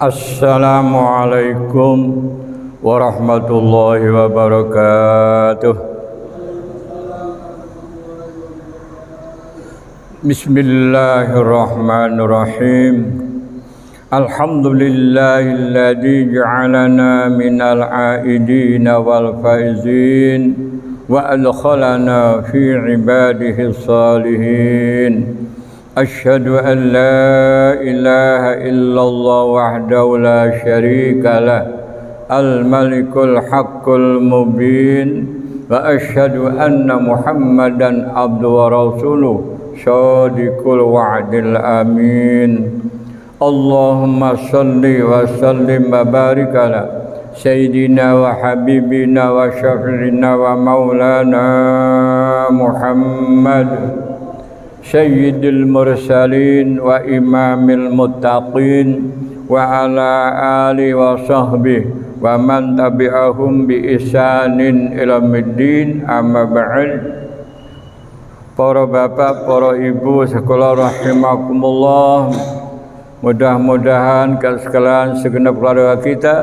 Assalamualaikum warahmatullahi wabarakatuh. Bismillahirrahmanirrahim. Alhamdulillahilladzi ja'alana minal aidina wal faizin wa adkhalana fi ibadihi salihin. Asyhadu an la ilaha illallah wahdahu la syarika lah al-malikul haqqul mubin wa asyhadu anna muhammadan abduhu wa rasuluh shadiqul wa'dil amin. Allahumma salli wa sallim wa barik ala sayyidina wa habibina wa syafi'ina wa maulana Muhammad sayyidil mursalin wa imamil muttaqin wa ala alihi wa sahbihi wa man tabi'ahum bi ihsanin ila middin. Amma ba'd. Para bapak, para ibu sekolah rahimakumullah, mudah-mudahan sekalian segenap keluarga kita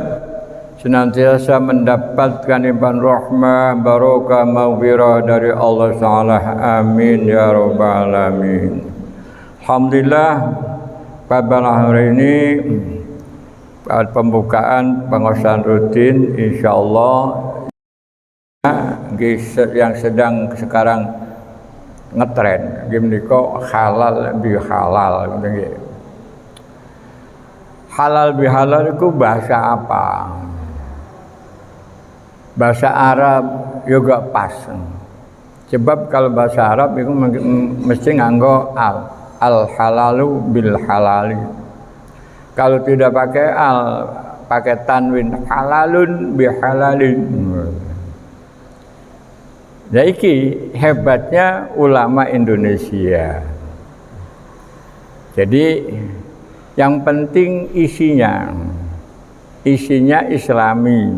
senantiasa mendapatkan limpahan rahmah, barokah, maghfirah dari Allah Ta'ala. Amin ya rabbal alamin. Alhamdulillah, pada hari ini pada pembukaan pengawasan rutin insyaallah yang sedang sekarang ngetren gimniko halal bihalal. Halal bihalal itu bahasa apa? Bahasa Arab juga pas. Sebab kalau bahasa Arab itu mesti nganggo al halalu bil halali. Kalau tidak pakai pakai tanwin halalun bihalalin. Nah, iki hebatnya ulama Indonesia. Jadi yang penting isinya Islami.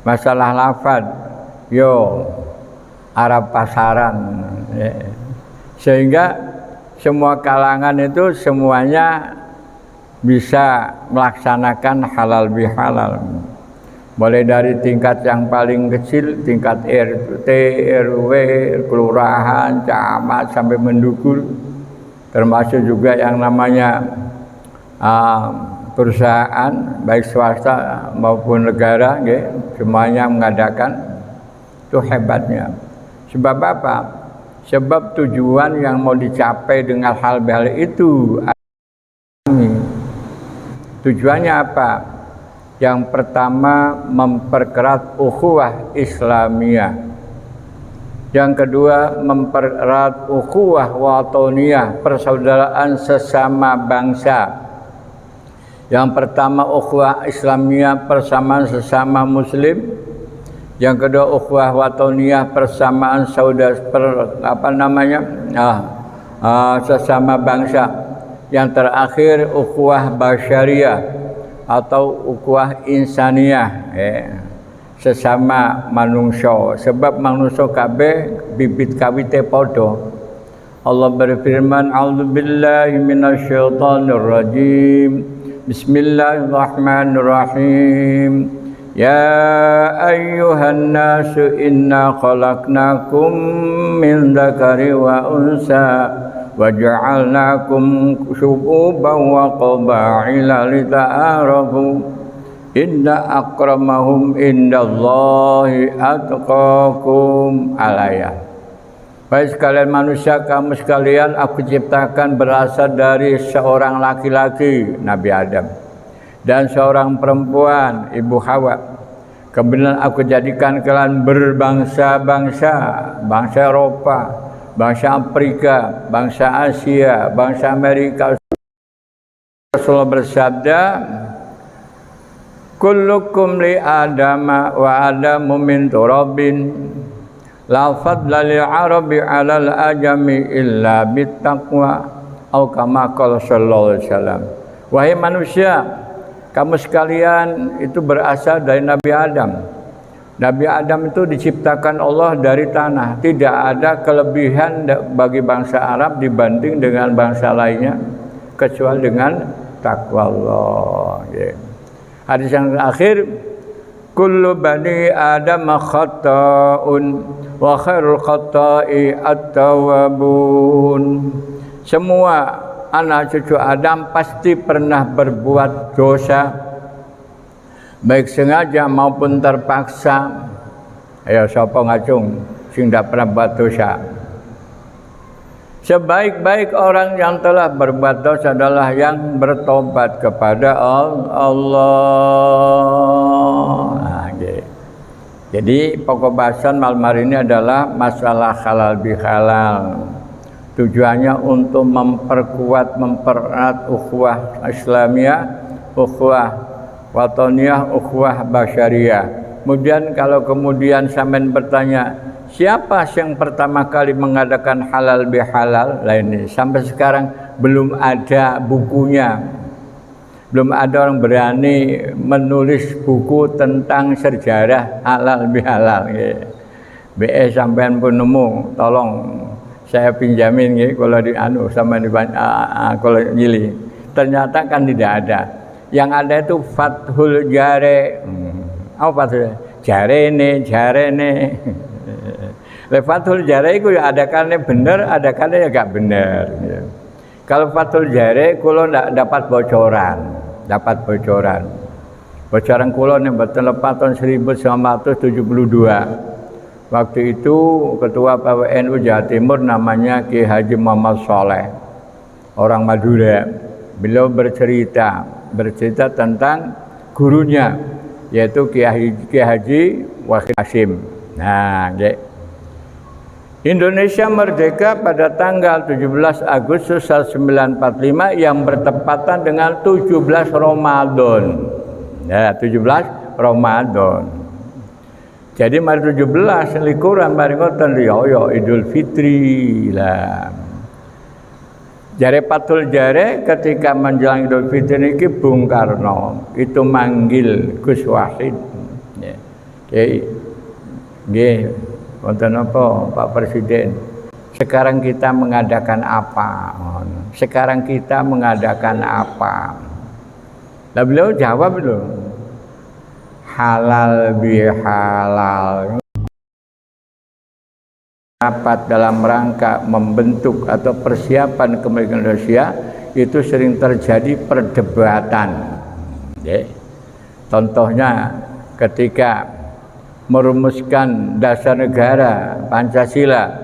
Masalah lafaz yo Arab pasaran ya. Sehingga semua kalangan itu semuanya bisa melaksanakan halal bihalal. Mulai dari tingkat yang paling kecil, tingkat RT, RW, kelurahan, camat sampai mendukur, termasuk juga yang namanya perusahaan baik swasta maupun negara, semuanya mengadakan. Itu hebatnya. Sebab apa? Sebab tujuan yang mau dicapai dengan hal bihal itu. Tujuannya apa? Yang pertama memperkerat ukhuwah Islamiyah. Yang kedua mempererat ukhuwah watoniyah, persaudaraan sesama bangsa. Yang pertama ukhuwah Islamiyah, persamaan sesama muslim. Yang kedua ukhuwah watoniyah, persamaan saudara sesama bangsa. Yang terakhir ukhuwah basyariyah atau ukhuwah insaniyah, sesama manungsa. Sebab manungsa kabeh bibit kawite padha. Allah berfirman, a'udzubillahi minasyaitonir rajim. Bismillahirrahmanirrahim. Ya ayyuhan nasu inna khalaqnakum min dzakari wa unsa wa ja'alnakum syu'uban wa qaba'ila lita'arafu inna akramahum indallahi atqakum. Al-ayat. Baik sekalian manusia, kamu sekalian aku ciptakan berasal dari seorang laki-laki Nabi Adam dan seorang perempuan Ibu Hawa. Kemudian aku jadikan kalian berbangsa-bangsa, bangsa Eropa, bangsa Afrika, bangsa Asia, bangsa Amerika. Rasulullah bersabda, kullukum li adama wa adamu min turabin la fadla lil arabi 'alal ajami illa bittaqwa atau kama qala sallallahu alaihi wasallam. Wahai manusia, kamu sekalian itu berasal dari Nabi Adam. Nabi Adam itu diciptakan Allah dari tanah. Tidak ada kelebihan bagi bangsa Arab dibanding dengan bangsa lainnya kecuali dengan takwa Allah. Hadis yang terakhir, kullu bani Adam khata'un wa khairul khata'i at-tawwabun. Semua anak cucu Adam pasti pernah berbuat dosa, baik sengaja maupun terpaksa. Ayo sapa ngacung sing ndak pernah buat dosa. Sebaik-baik orang yang telah berbuat dosa adalah yang bertobat kepada Allah. Nah, jadi pokok bahasan malam hari ini adalah masalah halal bihalal. Tujuannya untuk memperkuat, mempererat ukhuwah Islamiyah, ukhuwah watoniyah, ukhuwah basyariyah. Kemudian kalau kemudian sampean bertanya, siapa yang pertama kali mengadakan halal bihalal? Lah ini sampai sekarang belum ada bukunya. Belum ada orang berani menulis buku tentang sejarah halal bihalal. BE sampean pun nemu, tolong saya pinjamin kalau di sama di kalau nyili. Ternyata kan tidak ada. Yang ada itu Fathul Jare. Apa Fathul Jare? Jare. Fathul Jare itu ya ada kalanya benar, ada kalanya enggak benar. Kalau Fathul Jare kulo ndak dapat bocoran. Bocoran kulo nih mboten lepas tahun 1972. Waktu itu ketua PWNU Jawa Timur namanya Ki Haji Muhammad Soleh, orang Madura. Beliau bercerita tentang gurunya, yaitu Ki Haji Wahid Hasyim. Nah, Indonesia merdeka pada tanggal 17 Agustus 1945 yang bertepatan dengan 17 Ramadan. Ya, 17 Ramadan. Jadi mari 17 likuran mari ngoten riyo Idul Fitri lah. Jare Fathul Jare ketika menjelang Idul Fitri niki Bung Karno itu manggil Gus Wahid. Nggih, wonten apa Pak Presiden? Sekarang kita mengadakan apa? Sekarang kita mengadakan apa? Lah beliau jawab loh. Halal bihalal. Rapat dalam rangka membentuk atau persiapan kemerdekaan Indonesia itu sering terjadi perdebatan. Contohnya ketika merumuskan dasar negara Pancasila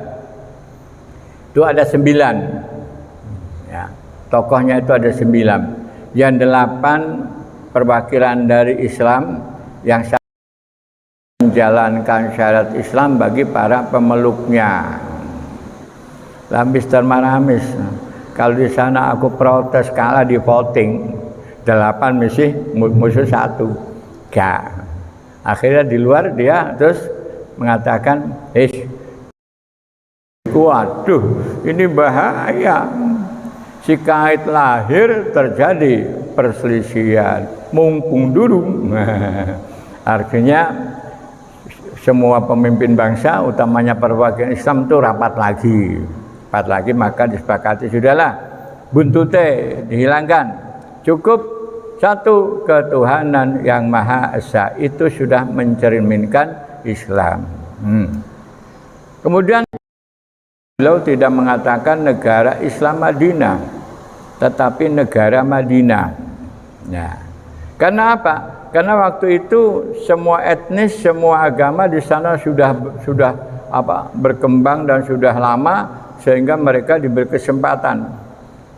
itu ada 9 ya, tokohnya itu ada 9, yang 8 perwakilan dari Islam yang menjalankan syarat Islam bagi para pemeluknya. Lah Mr. Maramis, kalau di sana aku protes kalah di voting, 8 musuh 1. Gak. Akhirnya di luar dia terus mengatakan, waduh, ini bahaya. Si kait lahir terjadi perselisihan, mumpung dulu. Artinya semua pemimpin bangsa, utamanya perwakilan Islam itu rapat lagi, maka disepakati sudahlah, buntute dihilangkan, cukup satu ketuhanan yang Maha Esa, itu sudah mencerminkan Islam. Kemudian beliau tidak mengatakan negara Islam Madinah, tetapi negara Madinah. Nah, karena apa? Karena waktu itu semua etnis, semua agama di sana sudah berkembang dan sudah lama, sehingga mereka diberi kesempatan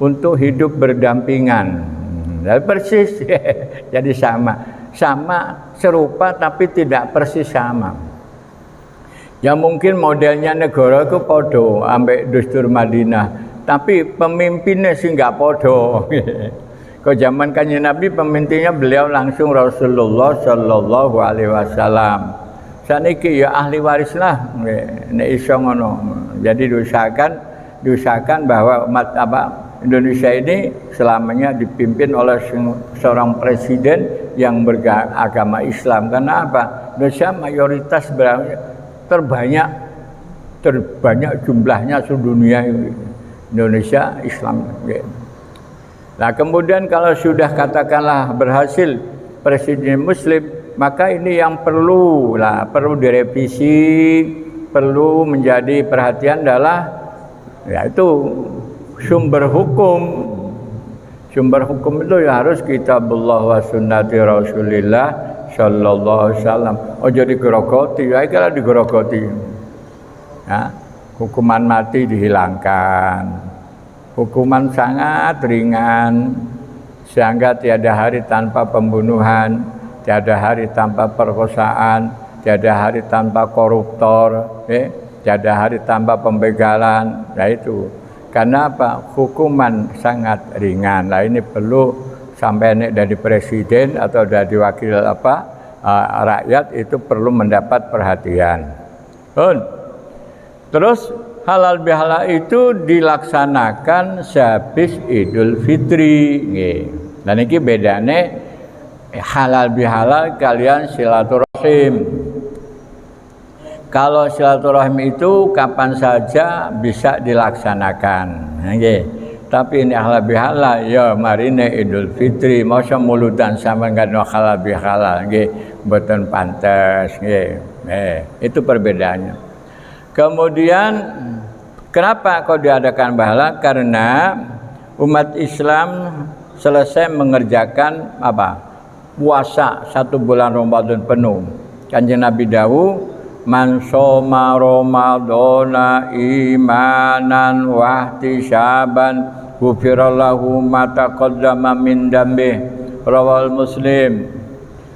untuk hidup berdampingan. Dan persis jadi sama serupa tapi tidak persis sama. Ya mungkin modelnya negara itu podo ambek Dustur Madinah, tapi pemimpinnya sih nggak podo. Ke zaman Kanjeng Nabi pemimpinnya beliau langsung Rasulullah Shallallahu Alaihi Wasallam. Saniki ya ahli waris lah, nek iso ngono. Jadi diusahakan bahwa Indonesia ini selamanya dipimpin oleh seorang presiden yang beragama Islam. Karena apa? Indonesia mayoritas terbanyak jumlahnya seluruh dunia. Indonesia Islam. Nah kemudian kalau sudah katakanlah berhasil presiden Muslim, maka ini yang perlu direvisi, perlu menjadi perhatian adalah yaitu sumber hukum. Sumber hukum itu ya harus kitabullah wa sunnati Rasulillah sallallahu alaihi wasallam. Ojo digerogoti, ya kalau digerogoti. Ya, hukuman mati dihilangkan. Hukuman sangat ringan, sehingga tiada hari tanpa pembunuhan, tiada hari tanpa perkosaan, tiada hari tanpa koruptor, tiada hari tanpa pembegalan. Nah itu karena apa? Hukuman sangat ringan. Nah ini perlu sampai dari presiden atau dari wakil rakyat itu perlu mendapat perhatian. Terus halal bihalal itu dilaksanakan sehabis Idul Fitri. Dan ini bedanya halal bihalal kalian silaturahim. Kalau silaturahim itu kapan saja bisa dilaksanakan. Tapi ini halal bihalal ya marine Idul Fitri masa muludan sama ngano halal bihalal mboten pantes. Itu perbedaannya. Kemudian kenapa kok diadakan bahala? Karena umat Islam selesai mengerjakan puasa 1 bulan Ramadan penuh. Kanjeng Nabi dawuh, man shoma ramadhana imanan wa ihtisaban ghufirallahu ma taqaddama min dambih. Rawal Muslim.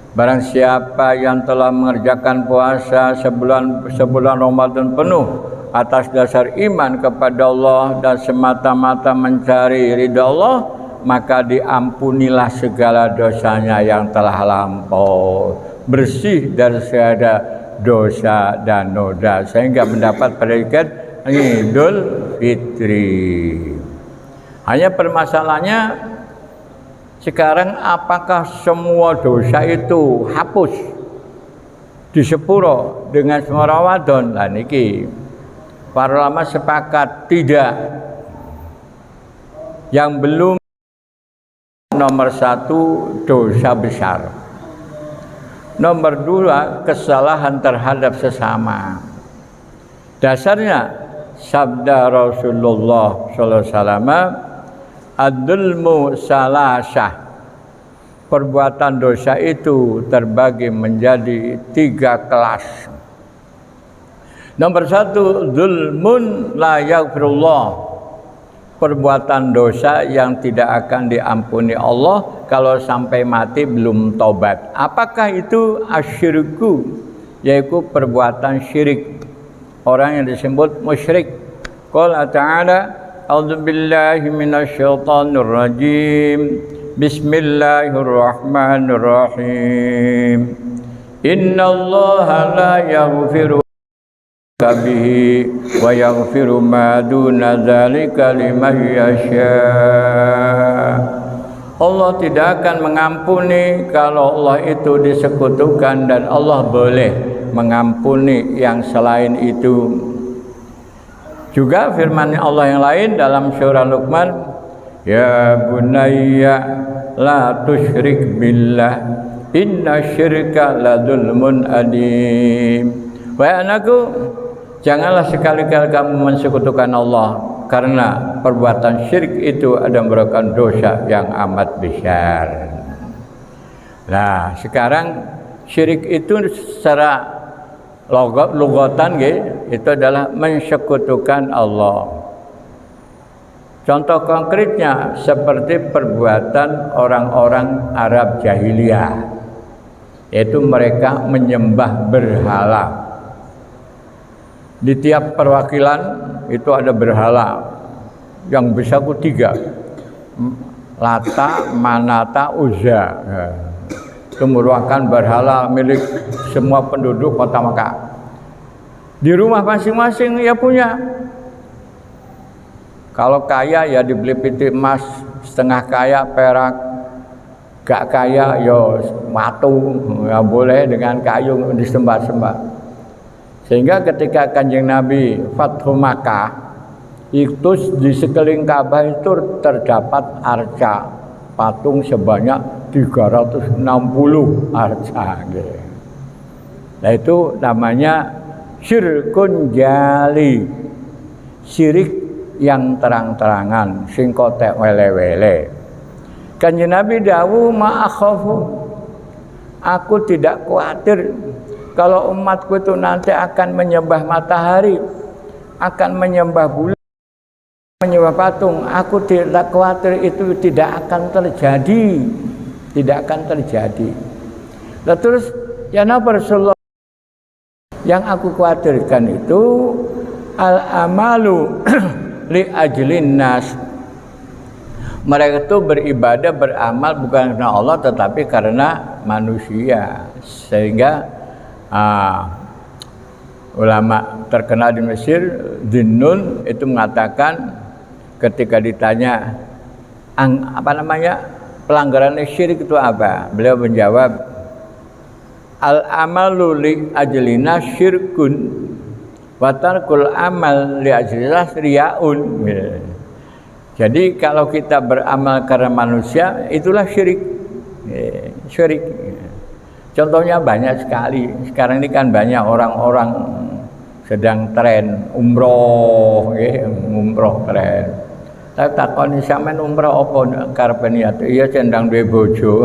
Barang siapa yang telah mengerjakan puasa sebulan Ramadan penuh atas dasar iman kepada Allah dan semata-mata mencari ridha Allah, maka diampunilah segala dosanya yang telah lampau, bersih dari segala dosa dan noda, sehingga mendapat predikat Idul Fitri. Hanya permasalahannya sekarang apakah semua dosa itu hapus di sepuro dengan semua Ramadan? Nah niki para ulama sepakat tidak. Yang belum nomor 1 dosa besar. Nomor 2 kesalahan terhadap sesama. Dasarnya sabda Rasulullah sallallahu alaihi wasallam, ad-dzulmu salasah. Perbuatan dosa itu terbagi menjadi 3 kelas. Nomor 1, dzulmun la yaghfirullah. Perbuatan dosa yang tidak akan diampuni Allah kalau sampai mati belum taubat. Apakah itu asyirku? Yaitu perbuatan syirik. Orang yang disebut musyrik. Qala ta'ala, a'udzu billahi minasyaitonir rajim. Bismillahirrahmanirrahim. Innallaha la yaghfiru bihi wa yaghfiru ma duna dzalika liman yasha. Allah tidak akan mengampuni kalau Allah itu disekutukan, dan Allah boleh mengampuni yang selain itu. Juga firman Allah yang lain dalam surah Luqman, ya bunayya la tusyrik billah inna syirka la dzulmun adim. Wahai anakku, janganlah sekali-kali kamu mensekutukan Allah, karena perbuatan syirik itu ada merupakan dosa yang amat besar. Nah, sekarang syirik itu secara lugatan itu adalah mensekutukan Allah. Contoh konkretnya seperti perbuatan orang-orang Arab jahiliyah, yaitu mereka menyembah berhala. Di tiap perwakilan itu ada berhala yang bisa 3, Lata, Manata, Uzza. Itu merupakan berhala milik semua penduduk kota Makkah. Di rumah masing-masing ia punya. Kalau kaya ya dibeli peti emas, setengah kaya perak, gak kaya yo watu, ya boleh dengan kayu disembah-sembah. Sehingga ketika Kanjeng Nabi Fathu Makkah, itu di sekeliling Ka'bah itu terdapat arca patung sebanyak 360 arca. Nah itu namanya syirkun jali, syirik yang terang-terangan, sing kotek wele-wele. Kanjeng Nabi dawuh ma'akhafu, aku tidak khawatir kalau umatku itu nanti akan menyembah matahari, akan menyembah bulan, menyembah patung. Aku tidak khawatir itu tidak akan terjadi, tidak akan terjadi. Lalu terus ya Nabi Rasulullah, yang aku khawatirkan itu al-amalu li ajlin nas. Mereka itu beribadah, beramal bukan karena Allah tetapi karena manusia. Sehingga ulama terkenal di Mesir, Dhinnun itu mengatakan ketika ditanya pelanggaran syirik itu apa? Beliau menjawab, al-amalu li ajlina syirkun wa tarkul amal li ajlina riyaun. Jadi kalau kita beramal karena manusia itulah syirik. Syirik. Contohnya banyak sekali. Sekarang ini kan banyak orang-orang sedang tren umroh, umroh tren. Saya takoni sampean umroh apa karepe niate? Iya cendang duwe bojo.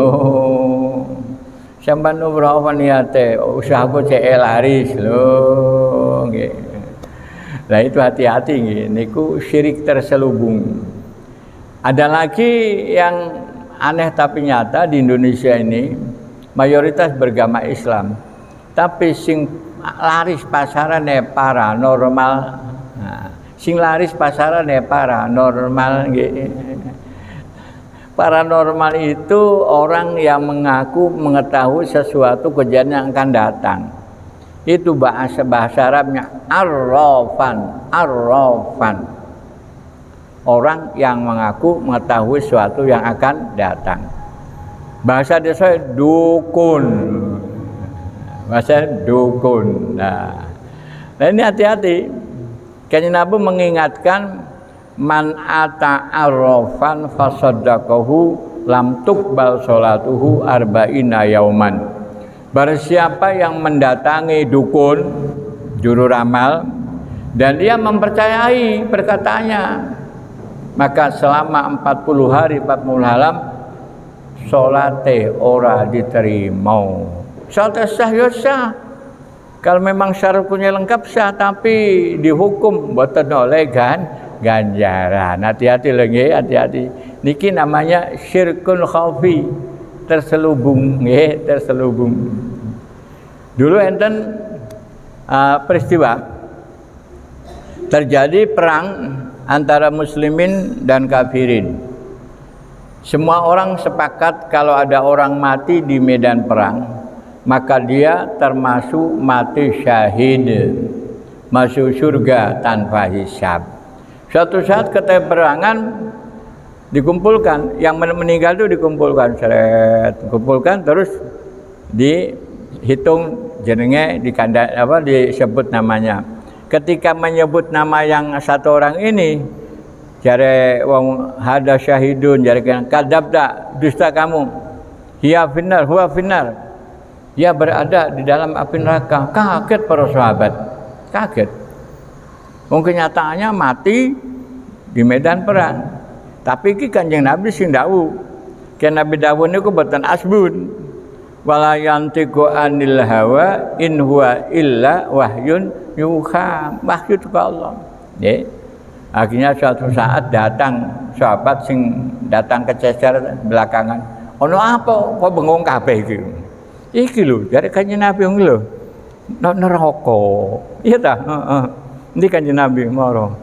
Sampean umroh apa niate? Usahaku cek laris lho, nggih. Nah itu hati-hati nggih, niku syirik terselubung. Ada lagi yang aneh tapi nyata di Indonesia ini, mayoritas beragama Islam. Tapi sing laris pasarane paranormal. Nah, sing laris pasarane paranormal nggih. Paranormal itu orang yang mengaku mengetahui sesuatu kejadian yang akan datang. Itu bahasa Arabnya arrafan. Orang yang mengaku mengetahui sesuatu yang akan datang. Bahasa desa dukun. Bahasa dukun. Nah ini hati-hati. Kanjeng Nabi mengingatkan man ata arrafan fasaddaqahu lam tuqbal sholatuhu arba'ina yauman. Barang siapa yang mendatangi dukun, juru ramal, dan dia mempercayai perkataannya, maka selama 40 hari 40 malam salate ora diterima. Salat sah ya sah. Kalau memang syaratnya lengkap sah, tapi dihukum mboten oleh ganjaran. Hati-hati lho nggih, hati-hati. Niki namanya syirkun khafi, terselubung nggih, terselubung. Dulu enten peristiwa terjadi perang antara muslimin dan kafirin. Semua orang sepakat kalau ada orang mati di medan perang, maka dia termasuk mati syahid, masuk surga tanpa hisab. Suatu saat ketika peperangan dikumpulkan, yang meninggal itu dikumpulkan, dikumpulkan terus dihitung jenenge, disebut namanya. Ketika menyebut nama yang satu orang ini, jare wong hada syahidun, jare kadabda, dusta kamu. Hiya finnar, huwa finnar. Dia berada di dalam api neraka. Kaget para sahabat. Kaget. Mungkin kenyataannya mati di medan perang. Tapi iki Kanjeng Nabi sing dawuh. Kan Nabi dawuh niku boten asbun. Wala yantiqu anil hawa in huwa illa wahyun yuha. Wahyu itu Allah. Nggih. Akhirnya suatu saat datang sahabat sing datang kececer belakangan. Ono apa kok bengong kabeh iki? Iki lho, dari Kanjeng Nabi lho. Neraka. Iya ta? Heeh. Ini Kanjeng Nabi maro.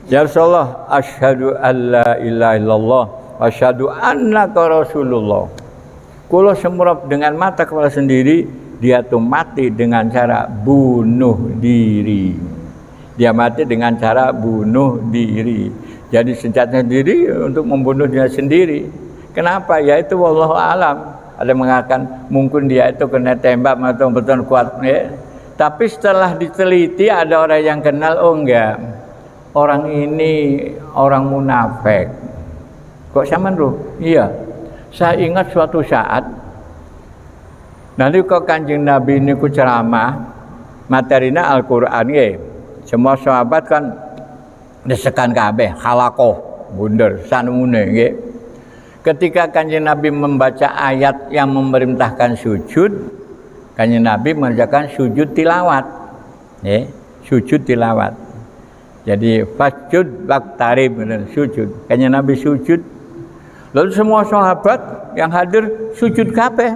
Ya Rasulullah, asyhadu alla ilaha illallah wa asyhadu annaka rasulullah. Kula semurap dengan mata kepala sendiri, dia tuh mati dengan cara bunuh diri. Dia mati dengan cara bunuh diri. jadi senjata sendiri untuk membunuh dia sendiri. Kenapa? Ya itu wallahu alam. Ada yang mengatakan mungkin dia itu kena tembak atau betul kuat ya. Tapi setelah diteliti ada orang yang kenal, oh enggak, orang ini orang munafik. Kok sama bro? Iya, saya ingat suatu saat nanti kok Kanjeng Nabi ini ku ceramah materina Al-Quran ya. Semua sahabat kan desekan kabeh halakoh bunder sanune nggih. Ketika Kanjeng Nabi membaca ayat yang memerintahkan sujud, Kanjeng Nabi mengerjakan sujud tilawat. Ya, sujud tilawat. Jadi fasjud waqtarib sujud. Kanjeng Nabi sujud. Lalu semua sahabat yang hadir sujud kabeh.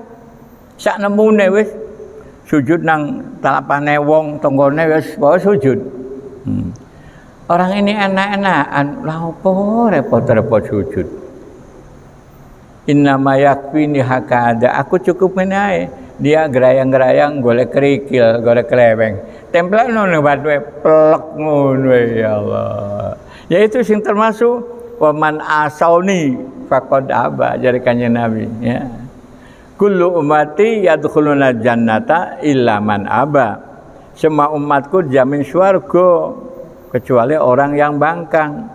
Sak nemune wis sujud nang talapane wong tonggone wis sujud. Orang ini enak-enakan, lah opo repot-repot sujud. Innama yakfini hakada, aku cukup menae. Dia gerayang-gerayang golek kerikil, golek keleweng. Templek ngono batwe plek ngono ya Allah. Yaitu sing termasuk waman asauni faqad aba dari Kanjeng Nabi ya. Kullu ummati yadkhuluna jannata illa man aba. Semua umatku jamin surga kecuali orang yang bangkang.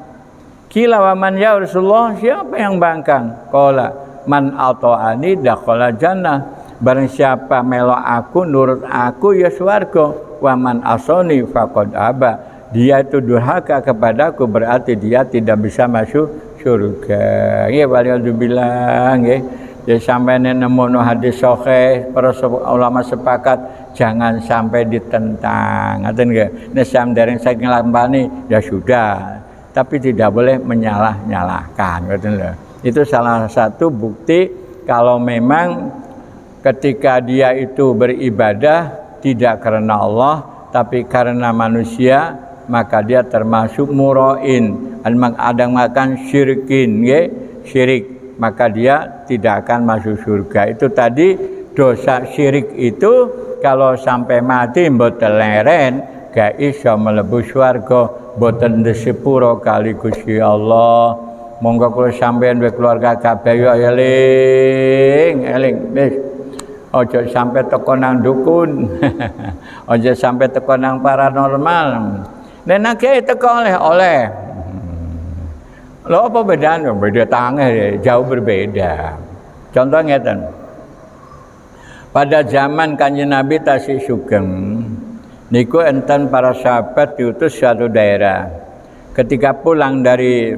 Kila wa man ya Rasulullah, siapa yang bangkang? Qala man ata'ani dakhala jannah. Barang siapa melok aku, nurut aku ya swarga. Wa man asani faqad aba. Dia itu durhaka kepadaku berarti dia tidak bisa masuk surga. Nggih waliyadzubillah nggih. Ya sampai nemu hadis sahih, para ulama sepakat jangan sampai ditentang. Ngaten nggih. Nek sampeyan saking lampani ya sudah, tapi tidak boleh menyalah-nyalahkan. Ngaten lho. Itu salah satu bukti kalau memang ketika dia itu beribadah tidak karena Allah tapi karena manusia, maka dia termasuk murain. Ada makan syirikin, nggih, syirik. Maka dia tidak akan masuk surga. Itu tadi dosa syirik itu kalau sampai mati mboten leren gak iso mlebu swarga, mboten disepuro kali Gusti Allah. Monggo kula sampeyan duwe keluarga kabeh yo eling wis. Aja sampai teko nang dukun. Aja sampai teko nang paranormal. Nek nang teko oleh. Lho apa bedanya? Beda tangan, jauh berbeda. Contoh ngeten. Pada zaman Kanjeng Nabi tasih sugeng, niku enten para sahabat diutus suatu daerah. Ketika pulang dari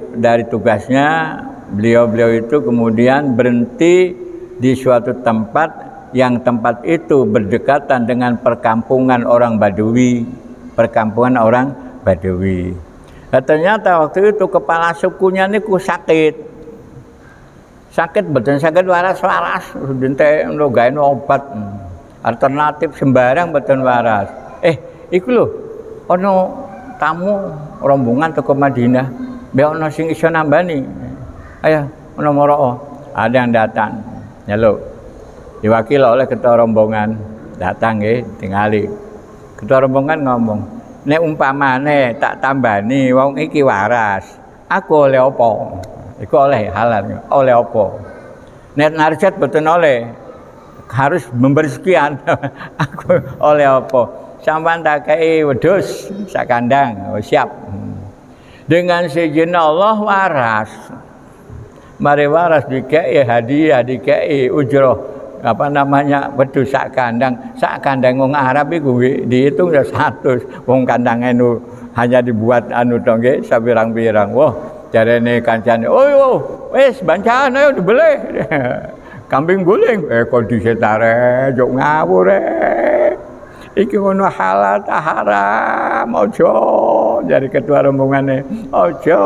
tugasnya, beliau itu kemudian berhenti di suatu tempat yang tempat itu berdekatan dengan perkampungan orang Badui, Nah, ternyata waktu itu kepala sukunya niku sakit betul, sakit waras dente lo gawe obat alternatif sembarang betul waras. Iku lho ono tamu rombongan teko Madinah, be ono sing iso nambani. Ayo ono moro ada yang datang. Nyeluk. Diwakil oleh ketua rombongan, datang nggih tingali. Ketua rombongan ngomong, nek umpamane tak tambani wong iki waras, aku oleh apa? Iku oleh halal, oleh apa? Nek narjat betul oleh, harus memberi sekian. Aku oleh apa? Sampeyan tak kei wedhus sak kandang, siap. Dengan seizin Allah waras. Mari waras dikei hadiah, dikei ujroh. Wedhus sak kandang wong Arab iku dihitung ya 100. Wong kandange hanya dibuat to nggih sapirang-pirang. Wah, jarene kancane, "Oh, wis bancakan ayo dibeli." Kambing guling, kok disetare juk ngawur iki ngono halal ta haram, aja. Jare ketua rombongane, aja.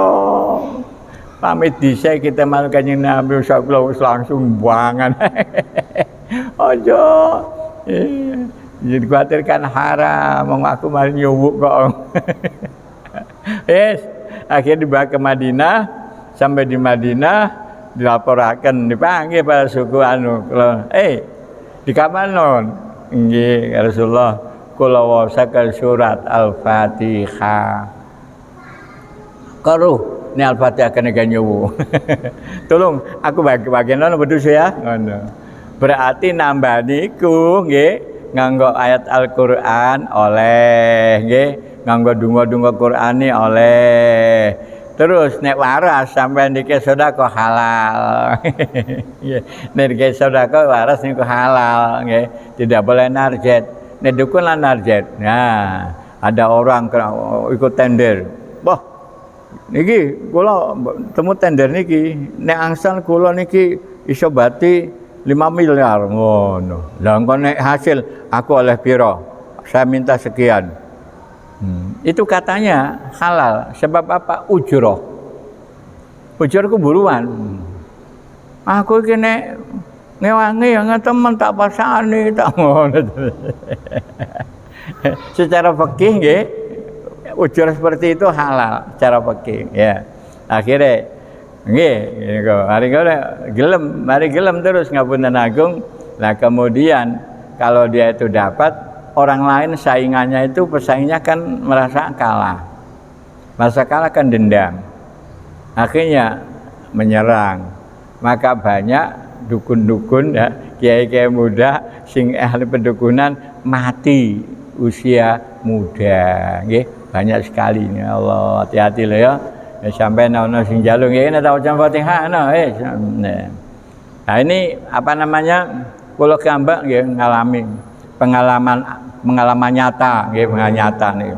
Pamit dhisik kita marang Kanjeng Nabi sallallahu langsung buangan. Ojo. Jadi khawatirkan haram, wong aku mari nyuwuk kok. Akhirnya dibawa ke Madinah, sampai di Madinah dilaporkan, dipanggil pada suku di kamanon. Nggih, Rasulullah kula wasaken surat Al-Fatihah. Karuh Ini Al-Fatihah kena nyowo. Tolong aku bagian ono wedhus ya. Ngono. Berarti nambah niku nggih nganggo ayat Al-Qur'an oleh nggih, nganggo donga-donga Qur'ane oleh. Terus nek waras sampean niki sedekah halal. Nggih. Nek niki sedekah waras niku halal nggih. Tidak boleh narjet. Nek dukun lan narjet. Nah, ada orang ikut tender. Wah, niki kula temu tender niki, nek angsal kula niki iso bati 5 miliar ngono. Lah engko nek hasil aku oleh piro? Saya minta sekian. Itu katanya halal. Sebab apa? Ujroh. Ujroh kuburuan. Aku iki nek ngewangi yang temen tak pasane tak ngono. Secara fikih nggih, ujur seperti itu halal secara fikih ya. Akhirnya nggih niku mari gelem terus ngapunten agung. Nah, kemudian kalau dia itu dapat, orang lain saingannya itu pesaingnya kan merasa kalah. Merasa kalah kan dendam. Akhirnya menyerang. Maka banyak dukun-dukun ya, kiai-kiai muda sing ahli pendukunan mati usia muda nggih, banyak sekali nih. Allah hati-hati lho ya. Sampai ana sing njaluk nggih nek waca Fatihah nah. Nah ini apa namanya? Kula gambak nggih ngalami pengalaman nyata nggih, pengalaman nyata nih.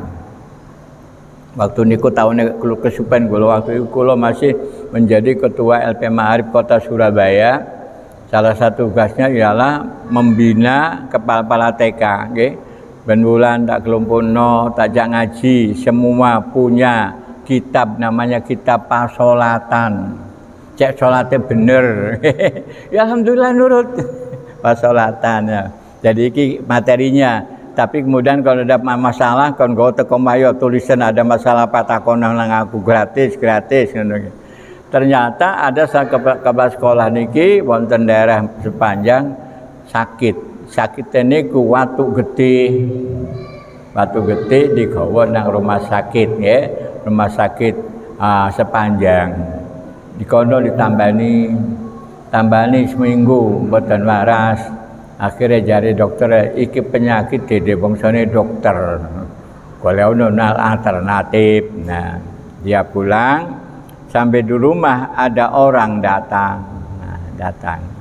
Waktu niku tahun kesupen kula, waktu itu kula masih menjadi ketua LP Ma'arif Kota Surabaya. Salah satu tugasnya ialah membina kepala-kepala TK nggih. Ben wulan tak kelumpuno, tajak ngaji, semua punya kitab namanya kitab pasolatan. Cek salatnya bener. Ya alhamdulillah nurut. Pasolatan ya. Jadi iki materinya. Tapi kemudian kalau ada masalah kon go teko mayo tulisan ada masalah patakonan nang aku gratis ngono. Ternyata ada kepala sekolah niki wonten daerah sepanjang sakit. Sakite niku watu gede digawa nang rumah sakit nggih, rumah sakit sepanjang. Dikono ditambani seminggu mboten waras. Akhirnya jari dokter iki penyakit dede bangsane dokter. Kalau ono alternatif. Nah, dia pulang sampai di rumah ada orang datang.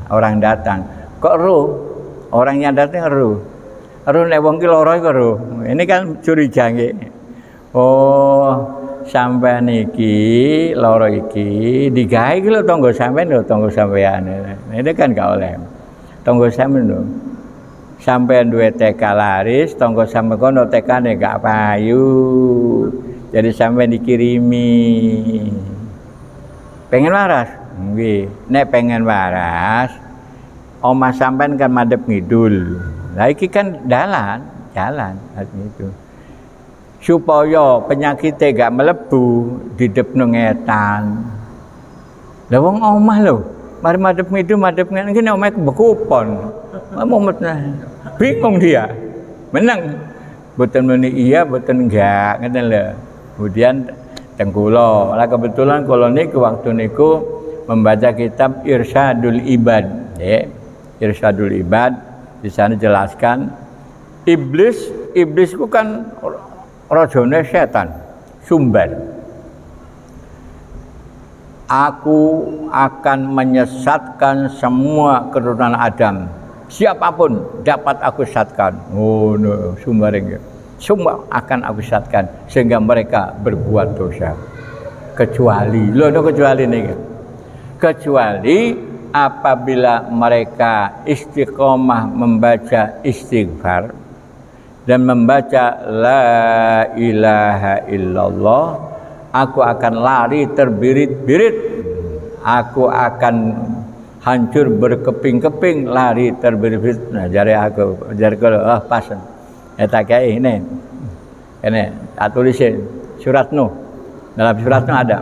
Orang datang. Kok roh? Orangnya datang roh. Roh nek wong ki lara iku roh. Ini kan curiga nggih. Oh, sampean iki lara iki digawe iki lho tangga sampean lho, tangga sampean. Ini kan gak oleh. Tangga sampean lho. Sampean duwe TK laris, tangga sampean kono TK-ne gak payu. Jadi sampean dikirimi. Pengen waras? Nggih. Nek pengen waras, omah sampean kan madhep ngidul. Lah iki kan jalan itu. Supaya penyakitnya gak melebu didepno ngetan. Lah wong omah lho, mari madhep ngene iki nek omah bekupon. Bingung dia. Menang. Boten muni iya, boten enggak, ngeten lho. Kemudian tengkulo. Lah kebetulan kula niku waktu niku membaca kitab Irsyadul Ibad, ya. Irsyadul Ibad di sana jelaskan iblis itu kan rajane setan, sumber. Aku akan menyesatkan semua keturunan Adam. Siapapun dapat aku sesatkan. Oh no, sumbernya. Semua akan aku sesatkan sehingga mereka berbuat dosa. Kecuali apabila mereka istiqomah membaca istighfar dan membaca la ilaha illallah, aku akan lari terbirit-birit, aku akan hancur berkeping-keping lari terbirit-birit. Nah jari kalau pas eta kae ini tak tulisin surat Nuh. Dalam surat Nuh ada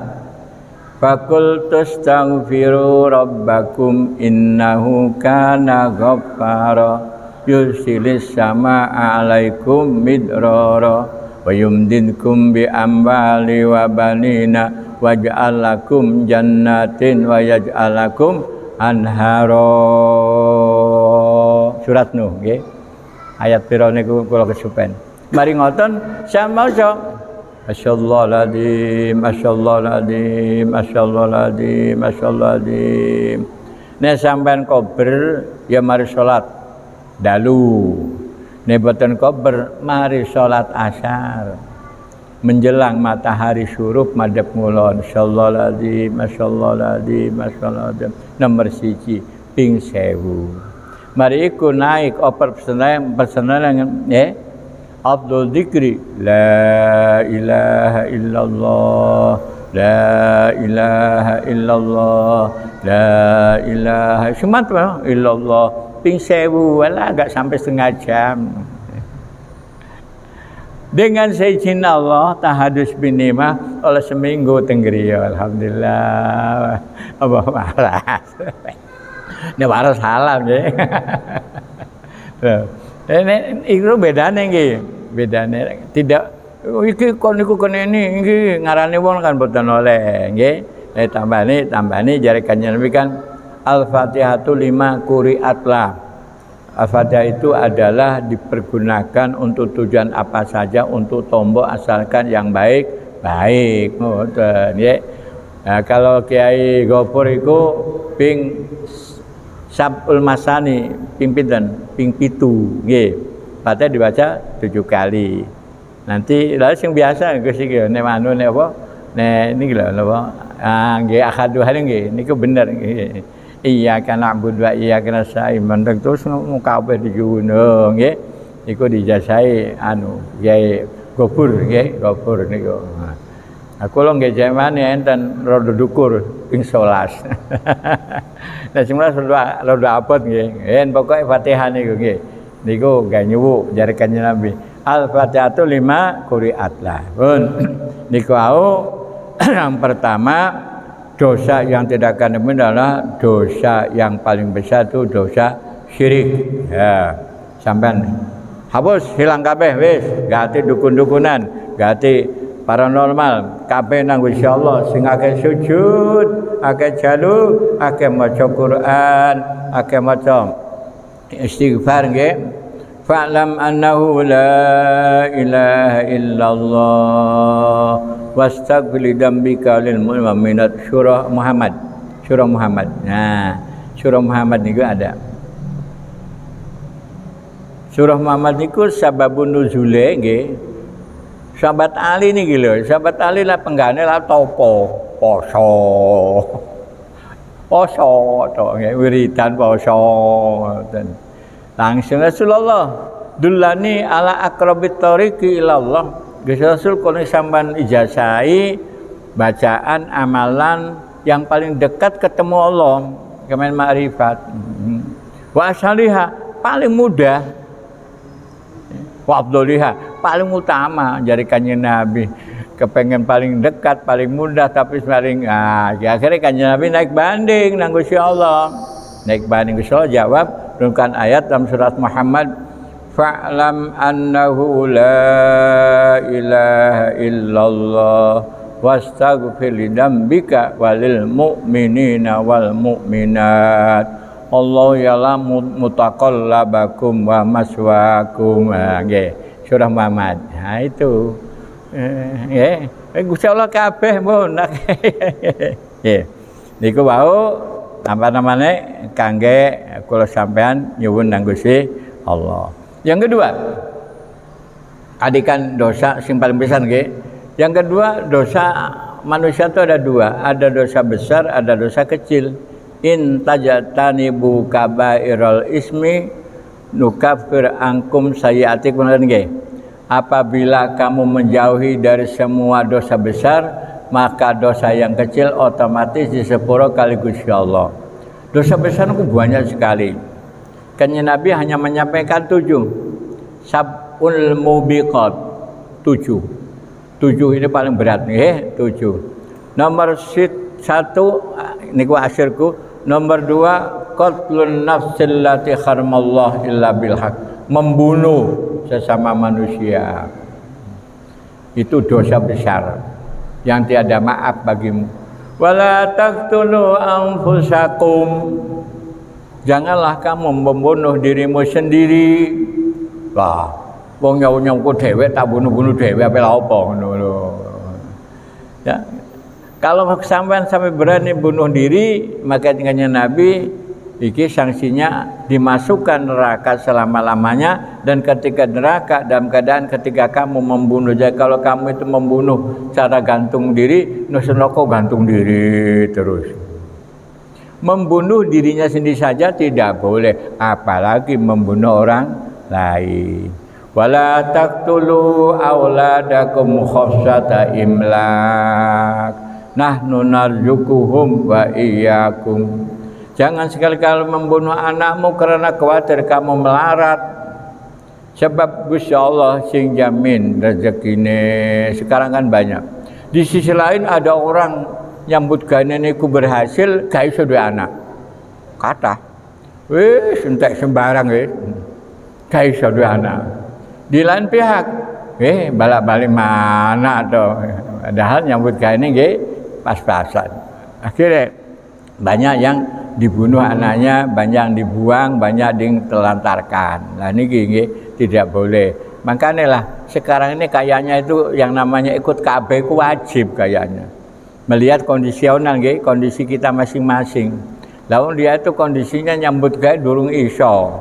Faqul tastaghfiru rabbakum innahu kana ghaffara yursilis samaa'a 'alaikum midrara wa yumdidkum bi amwali wa banina waj'al lakum jannatin wa yaj'al lakum anhara. Surat Nuh nggih. Ayat pira niku kula kesupen. Mari ngoten samaca Masyallahul masyallahul masyallahul masyallahul. Nek sampean kober ya mari salat dalu. Nek boten kober mari salat asar. Menjelang matahari syuruk madhep ngulon. Masyallahul masyallahul nomor 1 ping 1000. Mari iku naik oper persenayan nggih. Abdul Dzikri la ilaha illallah la ilaha illallah la ilaha semua illallah ping 1000 wala agak sampai setengah jam. Dengan seizin Allah tahadus binimah oleh seminggu tenggeriya alhamdulillah. Apa waras. Nek waras salam nggih. Ini itu bedane nggih, bedane tidak iki kon niku kene iki ngarane wong kan boten oleh nggih. Tambani jare Kanjeng Nabi kan Al-Fatihatu 5 quri'atlah. Al-Fatihah itu adalah dipergunakan untuk tujuan apa saja untuk tombok asalkan yang baik ngoten nggih. Nah, kalau Kiai Gopur iku ping Sabul Masani ping pinten? Ping 7 nggih. Fatihah dibaca 7 kali. Nanti lalu sing biasa Gus iki nek anu nek apa? Nek niki lho napa? Ah nggih akhaduhane nggih niku bener nggih. Iyyaka na'budu wa iyyaka nasta'in. Mendek terus kabeh dijuno nggih. Niku dijasai anu Kiai Gopur nggih, Gopur niku. Aku lo nggih jamane enten rada dukur ping 11. Nah semua rada abot nggih. Pokoke Fatihah niku nggih. Niku gak nyuwuk jare Kanjeng Nabi. Al-Fatihatu 5 quri'atlah. Pun niku yang pertama dosa yang tidak akan diampuni adalah dosa yang paling besar itu dosa syirik. Ya, sampean hapus hilang kabeh wis, ganti dukun-dukunan, ganti paranormal, kabeh nang Gusti Allah sing akeh sujud, akeh jalu, akeh maca Quran, akeh maca istighfar nggih. Fa'lam annahu la ilaha illallah wastaghfir li dzambika lil mu'minat surah Muhammad. Surah Muhammad. Nah, surah Muhammad niku ada. Surah Muhammad niku sababun nuzule nggih. Sahabat Ali niki lho, sahabat Ali lah penggane lah topo, poso. Poso to nggih wiridan poso ngoten. Langsung Rasulullah dullani ala aqrabit thariqi ilallah. Gusti Rasul kono sampean ijazahi bacaan amalan yang paling dekat ketemu Allah, kemen makrifat. Wa asaliha paling mudah. Wa afdhaliha paling utama dari Kanjeng Nabi. Kepengen paling dekat, paling mudah tapi paling akhirnya Kanjeng Nabi naik banding nang Gusti Allah. Naik banding Gusti Allah jawab dengan ayat dalam surat Muhammad, fa'lam annahu la ilaha illallah wastaghfir li dzambika walil mu'minina wal mu'minat. Allah ya'lamu mutaqallabakum wa maswaakum. Nggih, surah Muhammad. Nah itu nggih, Gusti Allah kabeh mun. Nggih. Niku wau apa-namane kangge kula sampean nyuwun nang Gusti Allah. Yang kedua, adikan dosa sing paling besar nggih. Yang kedua, dosa manusia itu ada dua, ada dosa besar, ada dosa kecil. In tajatanibu kabairal ismi nukaffir angkum sayyi'atikum nggih. Apabila kamu menjauhi dari semua dosa besar, maka dosa yang kecil otomatis disepuro kali Gusti Allah. Dosa besar itu banyak sekali. Kanjeng Nabi hanya menyampaikan 7. Sab'ul mubiqat 7. 7 ini paling berat nih, 7. Nomor 1 niku asyirku, nomor 2 qatlun nafsil lati haramallah illa bil haq. Membunuh sesama manusia. Itu dosa besar. yang tiada maaf bagimu. Wala taqtulu anfusakum, janganlah kamu membunuh dirimu sendiri. Lah, wong nyawa-nyawa dhewe tak bunuh-bunuh dhewe apa lha apa ngono lho. Ya. Kalau sampai berani bunuh diri, maka tinggalnya Nabi iki sanksinya dimasukkan neraka selama-lamanya, dan ketika neraka dalam keadaan ketika kamu membunuh. Jadi kalau kamu itu membunuh cara gantung diri, nusunoko gantung diri terus. Membunuh dirinya sendiri saja tidak boleh, apalagi membunuh orang lain. Wala taqtulu auladakum khasyata imlak. Nahnu narzuquhum wa iyyakum. Jangan sekali-kali membunuh anakmu karena khawatir kamu melarat. Sebab Gusti Allah sing jamin rezekine. Sekarang kan banyak. Di sisi lain ada orang nyambut gawe niku berhasil gak iso duwe anak. Kathah. Wis entek sembarang wis. Gak iso duwe anak. Di lain pihak, balak-balik mana to. Padahal nyambut gawe nggih pas-pasan. Akhirnya banyak yang dibunuh anaknya, banyak yang dibuang, banyak yang ditelantarkan. Nah ini tidak boleh. Makanya lah sekarang ini kayaknya itu yang namanya ikut KB itu wajib kayaknya. Melihat kondisional, kondisi kita masing-masing. Lalu dia itu kondisinya nyambut gawe durung iso.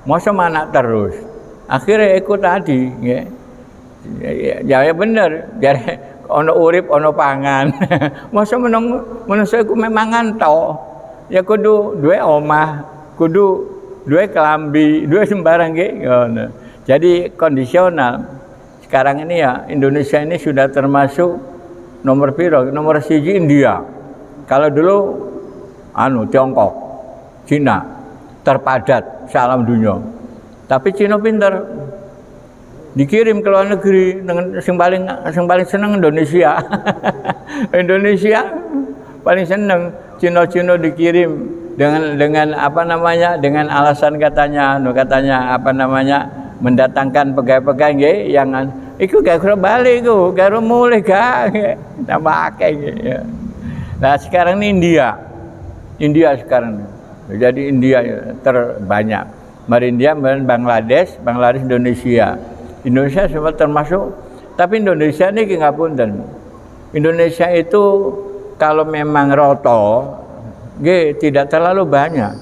Masa mana terus? Akhirnya ikut tadi. Ya bener. Biar ono urip ono pangan. Masa menungso iku memangan to. Ya kudu duwe omah, kudu duwe kelambi, duwe sembarang ngono. Jadi kondisional. Sekarang ini ya Indonesia ini sudah termasuk nomor piro? Nomor 1 India. Kalau dulu Tiongkok, Cina terpadat salam dunia. Tapi Cina pinter. Dikirim ke luar negeri dengan sing paling seneng Indonesia. Indonesia paling seneng. Cina-Cina dikirim dengan apa namanya, dengan alasan katanya mendatangkan pegawai-pegawai nggih yang iku gak kira balik iku, karo mulih gak tambah akeh nggih. Nah, sekarang ini India sekarang. Jadi India terbanyak. Mari India, Bangladesh, Indonesia. Indonesia semua termasuk, tapi Indonesia ini ngapunten. Indonesia itu kalau memang roto, tidak terlalu banyak.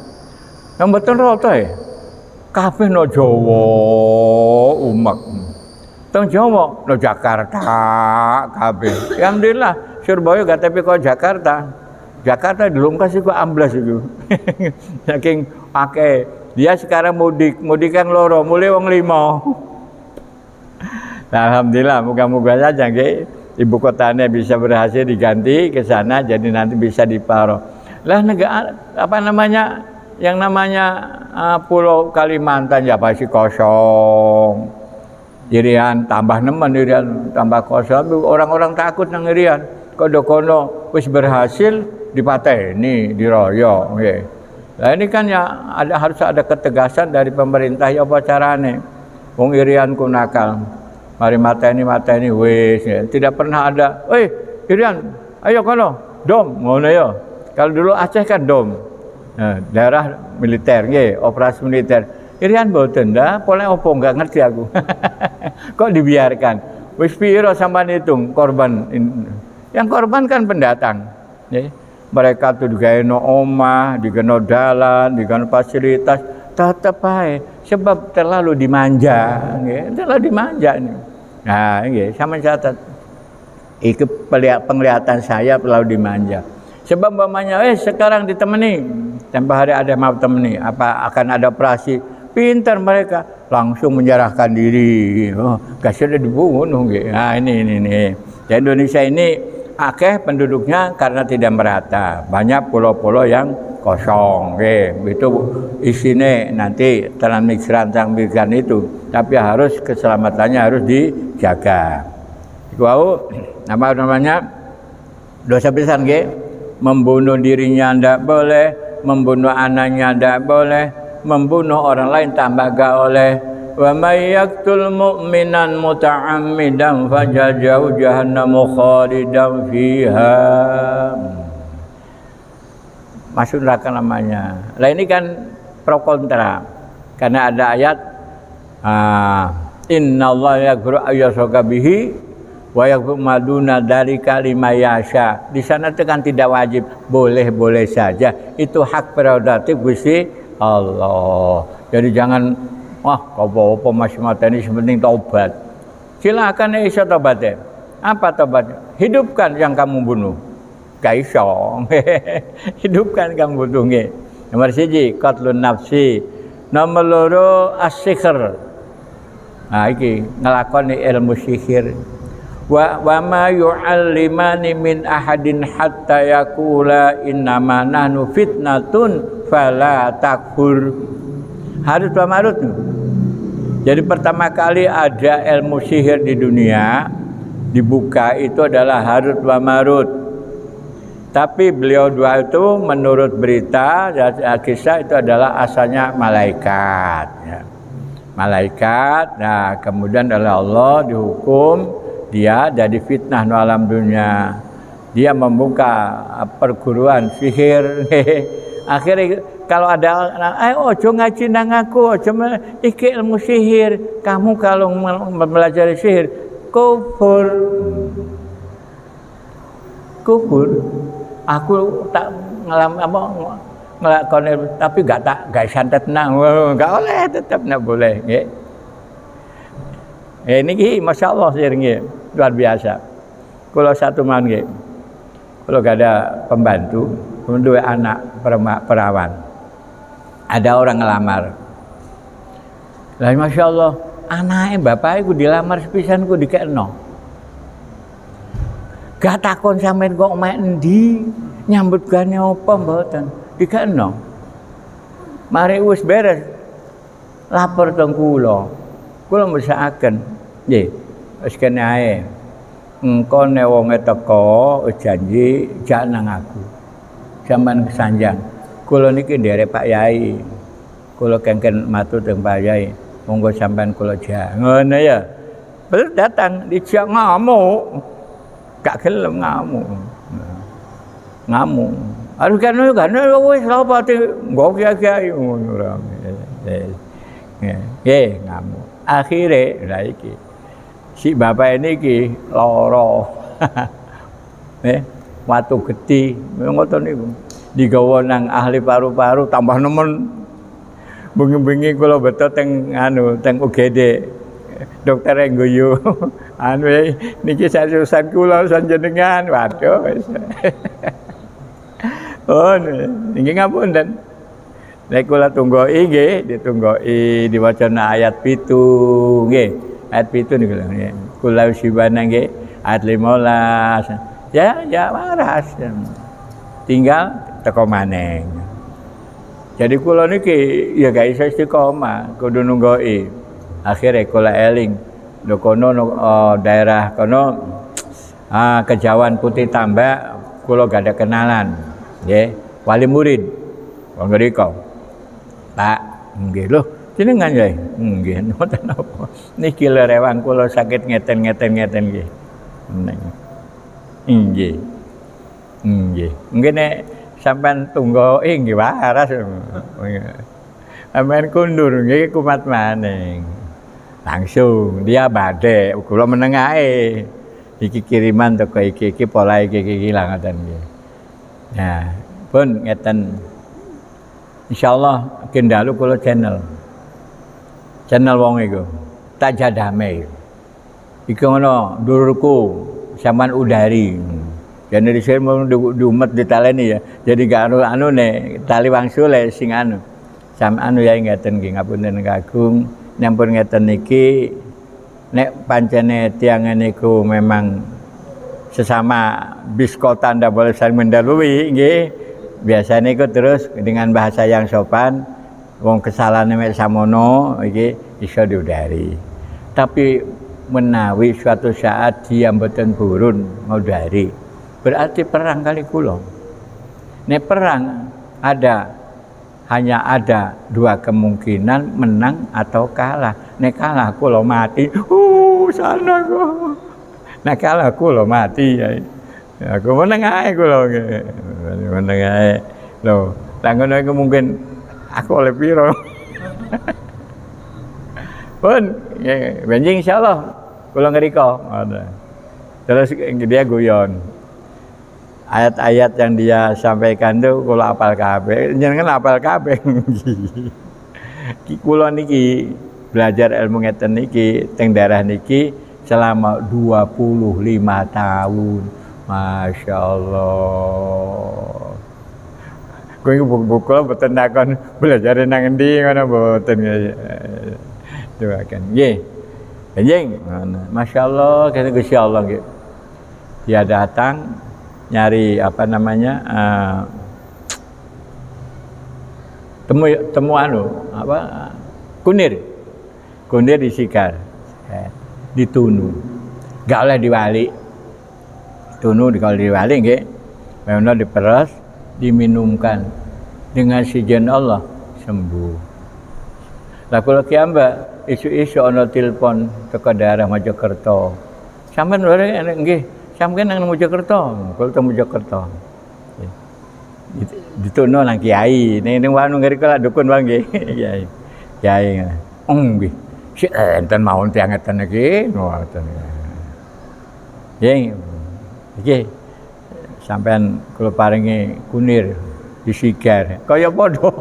Yang betul roto ya, kabeh no Jawa umek. Teng Jawa no Jakarta kabeh. Alhamdulillah Surabaya gak tapi kok Jakarta. Jakarta belum kasih kok amblas itu. Saking akeh. Dia sekarang mudikan loro, mulai wong 5. Nah, alhamdulillah, moga-moga saja ibu kotanya bisa berhasil diganti ke sana, jadi nanti bisa diparo. Lah negara yang namanya Pulau Kalimantan ya pasti kosong. Irian tambah nemen, Irian tambah kosong. Orang-orang takut nang Irian. Kono wis berhasil dipateni, diroyo. Nah ini kan ya harus ada ketegasan dari pemerintah ya apa carane. Wong Irian ku nakal. Mari mateni wis ya. Tidak pernah ada, Irian, ayo kono, dom, ngono ya. Kalau dulu Aceh kan dom. Nah, daerah militer operasi militer. Irian mboten dah, pola opo enggak ngerti aku. Kok dibiarkan? Wis piro sampean hitung korban? Yang korban kan pendatang. Mereka tuh digaeno omah, digeno dalan, digeno fasilitas, tetap ae sebab terlalu dimanja, terlalu dimanja nih. Nah, sama catat. Itu penglihatan saya terlalu dimanja. Sebab umpamanya, sekarang ditemani, tanpa hari ada mau temani, apa akan ada operasi? Pintar mereka, langsung menyerahkan diri. Gak sudah dibunuh. Nah, ini. Di Indonesia ini akeh penduduknya karena tidak merata. Banyak pulau-pulau yang kosong, itu isinya nanti transmigran itu, tapi harus keselamatannya harus dijaga. Itu namanya dosa besar, membunuh dirinya tidak boleh, membunuh anaknya tidak boleh, membunuh orang lain tambah gak oleh. wa may yaqtul mu'minan muta'ammidan fajazahu jahannamu khalidan fiha. Masuk neraka namanya. Lah ini kan pro kontra. Karena ada ayat innallaha yaghfiru ayyushraka bihi wa yaghfiru ma duna dzalika liman yasha. Di sana itu kan tidak wajib, boleh-boleh saja. Itu hak prerogatif Gusti Allah. Jadi jangan apa-apa masih mateni sepenting taubat. Silakan iso tobat. Apa tobatnya? Hidupkan yang kamu bunuh. Gak iso. Hidupkan kamu bunuhnya. Nomor 1 qatlun nafsi. Nomor 2 as-sihr. Nah iki nglakoni ilmu sihir. Wa ma yu'allimani min ahadin hatta yaqula innama nahnu fitnatun fala takfur. Harut wa marut. Jadi pertama kali ada ilmu sihir di dunia dibuka itu adalah Harut wa Marut. Tapi beliau dua itu menurut berita kisah itu adalah asalnya malaikat. Ya. Malaikat, nah kemudian oleh Allah dihukum dia jadi fitnah no alam dunia. Dia membuka perguruan sihir. Akhirnya kalau ada ojo ngaji nang aku, ojo iki ilmu sihir. Kamu kalau mempelajari sihir kufur. Kufur. Aku tak ngelakoni tapi gak santet nang, gak oleh tetap nak boleh. Ini masya Allah sihir luar biasa. Kalau satu man kalau gak ada pembantu, dua anak perawan, ada orang ngelamar. Lah masya Allah, anaknya bapakku dilamar sepisan ku dikekno. Gak takon sampean kok mek endi, nyambut gane apa mboten. Dikekno. Mari wis beres. Lapor teng kula. Kula mesakaken. Nggih, wis kene ae. Engko nek wonge teko janji jak nang aku. Sampeyan kesanjang. Kula niki nderek Pak Yai. Kula kengken matur teng Pak Yai. Monggo sampeyan kula jak. Ngono ya. Terus datang dijak ngamuk. Gak gelem ngamuk. Ngamuk. Harus kan wis apa nggo kiai ngono ra. Ngamuk. Akhire lha iki. Si bapak ini ki lara. Watu gedhi ngoten niku. Digawa nang ahli paru-paru tambah nemen. Bengi-bengi kula beto teng teng UGD. Dokter yang guyu, niki sajusan kula sanjenengan, waduh. Oh, niki ngapunten. Nek kula tunggoi nggih, ditunggoki diwacana ayat 7 nggih. Ayat 7 niku lho. Kula usibana nggih ayat 15. Ya waras. Tinggal teko maneh. Jadi kula niki ya gak iso istiqomah, kudu nunggoki. Akhirnya kula eling do kono daerah kono Kejawan Putih Tambak kula gak ada kenalan nggih wali murid wong ngriko Pak nggih lho jenengan ya nggih ngoten napa niki lerewang kula sakit ngeten nggih nggih nggih nek sampean tunggoki nggih waras sampean kundur nggih kumat maning. Langsung dia badhe kula menengahe iki kiriman teko iki pola iki lah ngoten nggih. Nah, pun ngeten insyaallah kendalu kula channel wong iku Taja Damai. Iki ngono dulurku sampean udari. Jan dari saya mau diumet ditaleni ya. Jadi gak anu nek tali wangsule sing anu. Sampean ya ngeten nggih ngapunten Kakung. Nyampun ngeten niki nek pancene tiyang niku memang sesama biskota ndak boleh saling mendahului nggih biasane iku terus dengan bahasa yang sopan wong kesalane mek samono iki iso diudari tapi menawi suatu saat dia mboten purun ngudari berarti perang kali kula nek perang ada hanya ada dua kemungkinan, menang atau kalah. Nek kalah kula mati, sana kok. Nek kalah kula mati ya. Aku menang ae kula. Menang ae. Lho, lah ngono iku mungkin aku oleh piro. Pun, benjing insyaallah kula ngriko. Terus dia guyon. Ayat-ayat yang dia sampaikan itu kula hafal kabeh, jenengan hafal kabeh. Kula niki belajar ilmu ngeten niki teng daerah niki selama 25 tahun. Masya Allah. Kowe buku kula mboten takon belajar nang endi ngono mboten. Doakan. Nggih. Anjing, Masya Allah, kata Gusti Allah nggih. Dia datang nyari apa namanya temu apa kunir disikar ditunu gak oleh diwali tunu kalau diwali nggih memang diperas diminumkan dengan seizin Allah sembuh. Lah kula kiamba isu-isu ana telepon teko daerah Mojokerto sampean lho nggih sampeyan nang Mojokerto, kula teng Mojokerto. Ditono nang kiai, ning wanu ngriko lak dukun wae nggih. Kiai. Kiai. Nggih. Sik enten mawon tiyang ngeten iki, ngoten. Nggih. Iki sampeyan kula paringi kunir disigar. Kaya padha.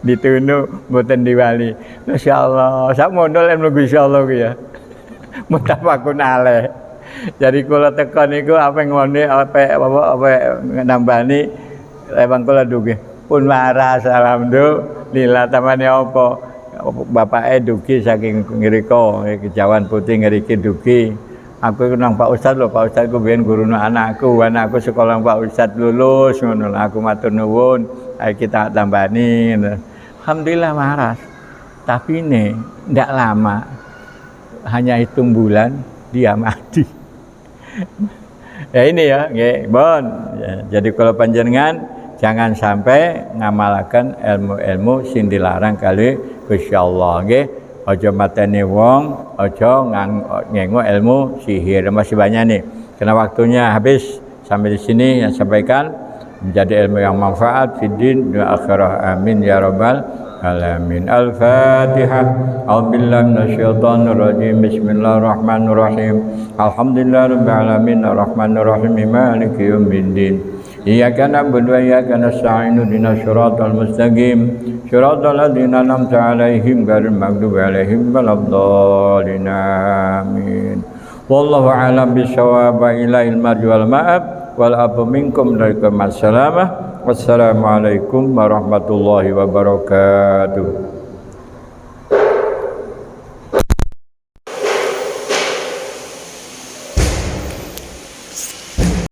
Ditunu mboten diwali. Masyaallah, sak mondol ilmu Gusti Allah ku ya. Mutafakun alaih. Jadi kula teka niku apa ngene apa nambani lewang kula dugi pun waras alhamdulillah tamane apa bapake dugi saking ngriko Kejawan Putih ngriki dugi aku nang Pak Ustad lho Pak Ustad ku biyen gurune anakku sekolah Pak Ustad lulus ngono aku matur nuwun ayo kita tambani alhamdulillah waras tapi ini ndak lama hanya hitung bulan dia mati. Ya ini ya, nggih, bon. Ya, jadi kalau panjenengan jangan sampai ngamalaken ilmu-ilmu sing dilarang kali Gusti Allah, nggih. Aja mateni wong, aja ngengo ilmu sihir. Masih banyak nih. Karena waktunya habis sampai di sini yang sampaikan menjadi ilmu yang manfaat fid din wa akhirah. Amin ya rabbal alamin. Al-Fatihah. A'udzubillahi minasyaitonir rajim. Bismillahirrahmanirrahim. Alhamdulillahirabbil alamin arrahmanir rahim maliki yaumiddin. Iyyaka na'budu wa iyyaka nasta'in ihdinas siratal mustaqim. Siratal ladzina an'amta 'alaihim ghairil maghdubi 'alaihim waladdallin. Amin. Wallahu a'lam bishawab. Ilahil marji wal ma'ab wal afu minkum laikum assalamah. Wassalamualaikum warahmatullahi wabarakatuh.